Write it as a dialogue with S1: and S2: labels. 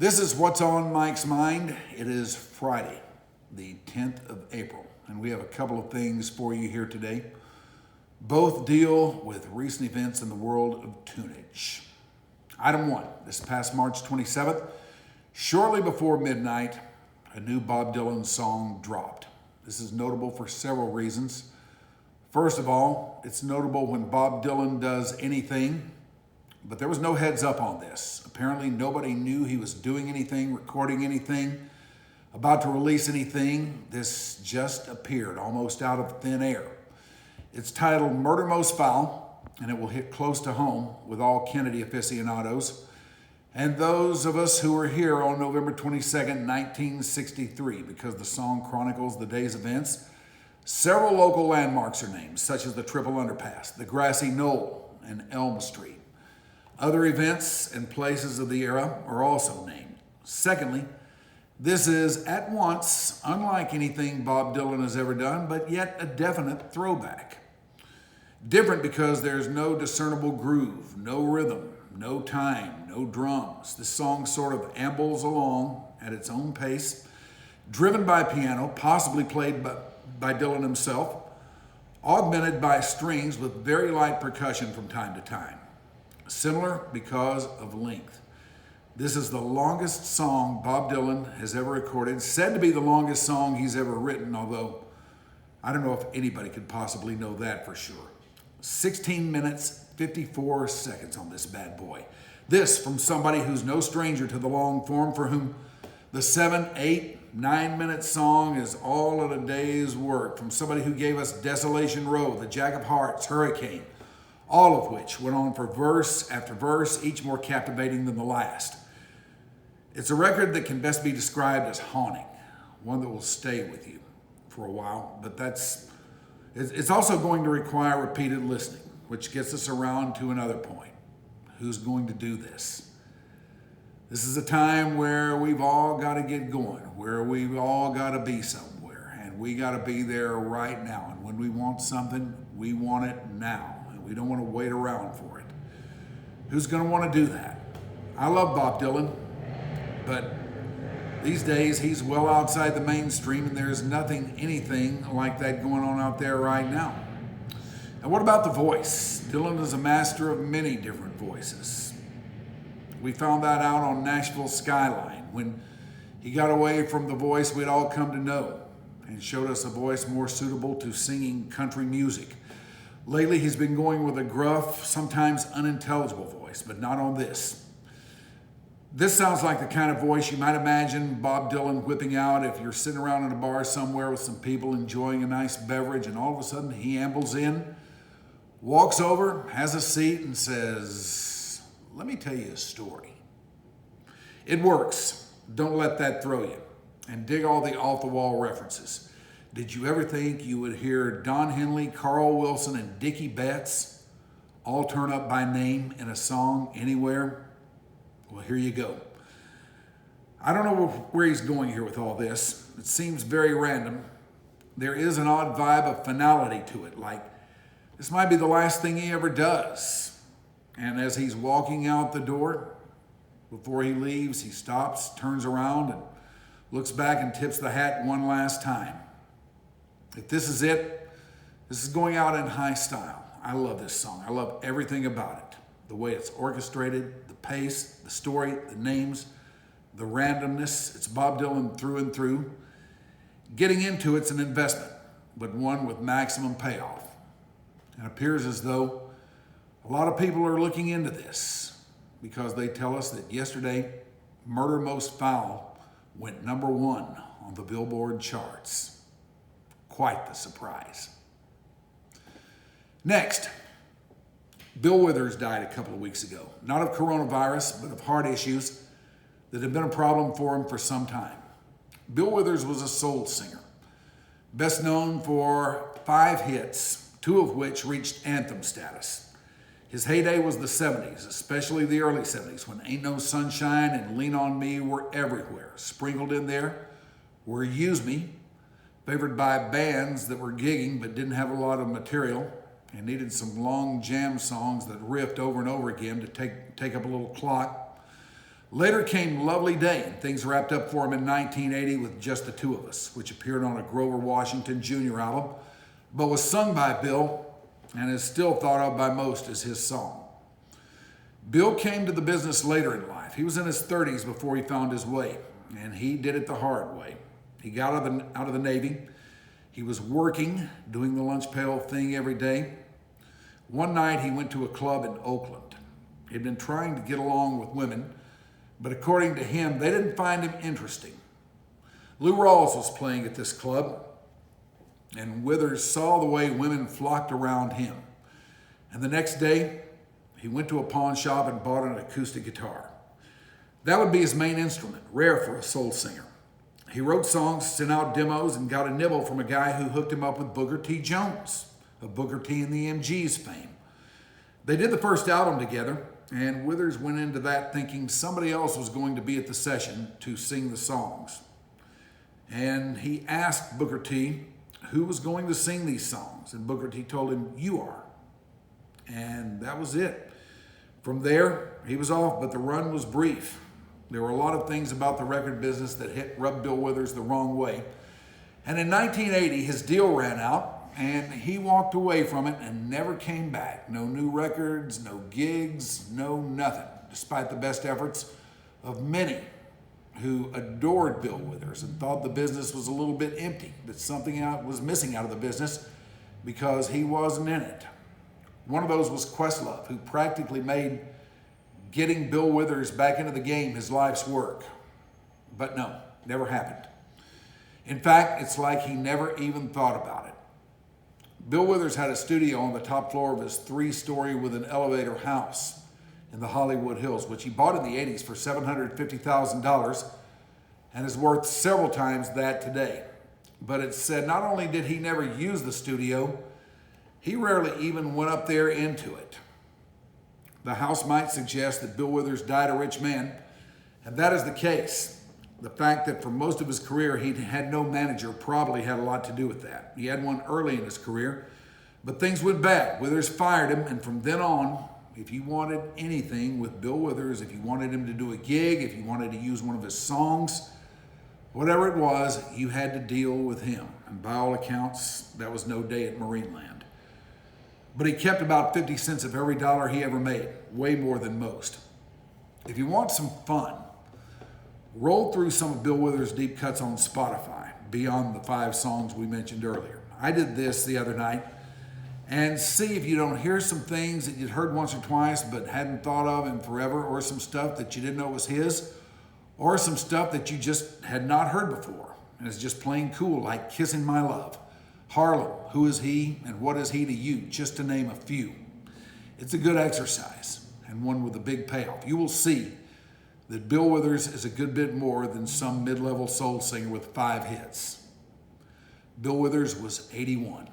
S1: This is what's on Mike's mind. It is Friday, the 10th of April, and we have a couple of things for you here today. Both deal with recent events in the world of tunage. Item one, this past March 27th, shortly before midnight, a new Bob Dylan song dropped. This is notable for several reasons. First of all, it's notable when Bob Dylan does anything, but there was no heads up on this. Apparently nobody knew he was doing anything, recording anything, about to release anything. This just appeared almost out of thin air. It's titled Murder Most Foul, and it will hit close to home with all Kennedy aficionados and those of us who were here on November 22nd, 1963, because the song chronicles the day's events. Several local landmarks are named, such as the Triple Underpass, the Grassy Knoll, and Elm Street. Other events and places of the era are also named. Secondly, this is at once unlike anything Bob Dylan has ever done, but yet a definite throwback. Different because there's no discernible groove, no rhythm, no time, no drums. The song sort of ambles along at its own pace, driven by piano, possibly played by Dylan himself, augmented by strings with very light percussion from time to time. Similar because of length. This is the longest song Bob Dylan has ever recorded, said to be the longest song he's ever written, although I don't know if anybody could possibly know that for sure. 16 minutes, 54 seconds on this bad boy. This from somebody who's no stranger to the long form, for whom the 7, 8, 9-minute song is all of a day's work. From somebody who gave us Desolation Row, The Jack of Hearts, Hurricane, all of which went on for verse after verse, each more captivating than the last. It's a record that can best be described as haunting, one that will stay with you for a while, but it's also going to require repeated listening, which gets us around to another point. Who's going to do this? This is a time where we've all got to get going, where we've all got to be somewhere, and we got to be there right now. And when we want something, we want it now. We don't want to wait around for it. Who's going to want to do that? I love Bob Dylan, but these days he's well outside the mainstream, and there's anything like that going on out there right now. And what about the voice? Dylan is a master of many different voices. We found that out on Nashville Skyline when he got away from the voice we'd all come to know and showed us a voice more suitable to singing country music. Lately, he's been going with a gruff, sometimes unintelligible voice, but not on this. This sounds like the kind of voice you might imagine Bob Dylan whipping out if you're sitting around in a bar somewhere with some people enjoying a nice beverage, and all of a sudden he ambles in, walks over, has a seat, and says, "Let me tell you a story." It works. Don't let that throw you. And dig all the off-the-wall references. Did you ever think you would hear Don Henley, Carl Wilson, and Dickie Betts all turn up by name in a song anywhere? Well, here you go. I don't know where he's going here with all this. It seems very random. There is an odd vibe of finality to it, like this might be the last thing he ever does. And as he's walking out the door, before he leaves, he stops, turns around, and looks back and tips the hat one last time. If this is it, this is going out in high style. I love this song. I love everything about it. The way it's orchestrated, the pace, the story, the names, the randomness. It's Bob Dylan through and through. Getting into it's an investment, but one with maximum payoff. It appears as though a lot of people are looking into this because they tell us that yesterday, Murder Most Foul went number 1 on the Billboard charts. Quite the surprise. Next, Bill Withers died a couple of weeks ago. Not of coronavirus, but of heart issues that have been a problem for him for some time. Bill Withers was a soul singer, best known for 5 hits, 2 of which reached anthem status. His heyday was the 70s, especially the early 70s, when Ain't No Sunshine and Lean On Me were everywhere. Sprinkled in there were Use Me, favored by bands that were gigging but didn't have a lot of material and needed some long jam songs that riffed over and over again to take up a little clock. Later came Lovely Day, and things wrapped up for him in 1980 with Just the Two of Us, which appeared on a Grover Washington Jr. album, but was sung by Bill and is still thought of by most as his song. Bill came to the business later in life. He was in his 30s before he found his way, and he did it the hard way. He got out of the Navy. He was working, doing the lunch pail thing every day. One night he went to a club in Oakland. He'd been trying to get along with women, but according to him, they didn't find him interesting. Lou Rawls was playing at this club, and Withers saw the way women flocked around him. And the next day, he went to a pawn shop and bought an acoustic guitar. That would be his main instrument, rare for a soul singer. He wrote songs, sent out demos, and got a nibble from a guy who hooked him up with Booker T. Jones, of Booker T. and the MGs fame. They did the first album together, and Withers went into that thinking somebody else was going to be at the session to sing the songs. And he asked Booker T who was going to sing these songs, and Booker T told him, "You are." And that was it. From there, he was off, but the run was brief. There were a lot of things about the record business that rubbed Bill Withers the wrong way. And in 1980, his deal ran out, and he walked away from it and never came back. No new records, no gigs, no nothing, despite the best efforts of many who adored Bill Withers and thought the business was a little bit empty, that something was missing out of the business because he wasn't in it. One of those was Questlove, who practically made getting Bill Withers back into the game his life's work. But no, never happened. In fact, it's like he never even thought about it. Bill Withers had a studio on the top floor of his 3-story with an elevator house in the Hollywood Hills, which he bought in the 80s for $750,000 and is worth several times that today. But it's said not only did he never use the studio, he rarely even went up there into it. The house might suggest that Bill Withers died a rich man, and that is the case. The fact that for most of his career he had no manager probably had a lot to do with that. He had one early in his career, but things went bad. Withers fired him, and from then on, if you wanted anything with Bill Withers, if you wanted him to do a gig, if you wanted to use one of his songs, whatever it was, you had to deal with him. And by all accounts, that was no day at Marineland. But he kept about 50 cents of every dollar he ever made, way more than most. If you want some fun, roll through some of Bill Withers' deep cuts on Spotify, beyond the 5 songs we mentioned earlier. I did this the other night, and see if you don't hear some things that you'd heard once or twice but hadn't thought of in forever, or some stuff that you didn't know was his, or some stuff that you just had not heard before, and it's just plain cool, like Kissing My Love, Harlem, Who Is He, and What Is He to You, just to name a few. It's a good exercise, and one with a big payoff. You will see that Bill Withers is a good bit more than some mid-level soul singer with 5 hits. Bill Withers was 81.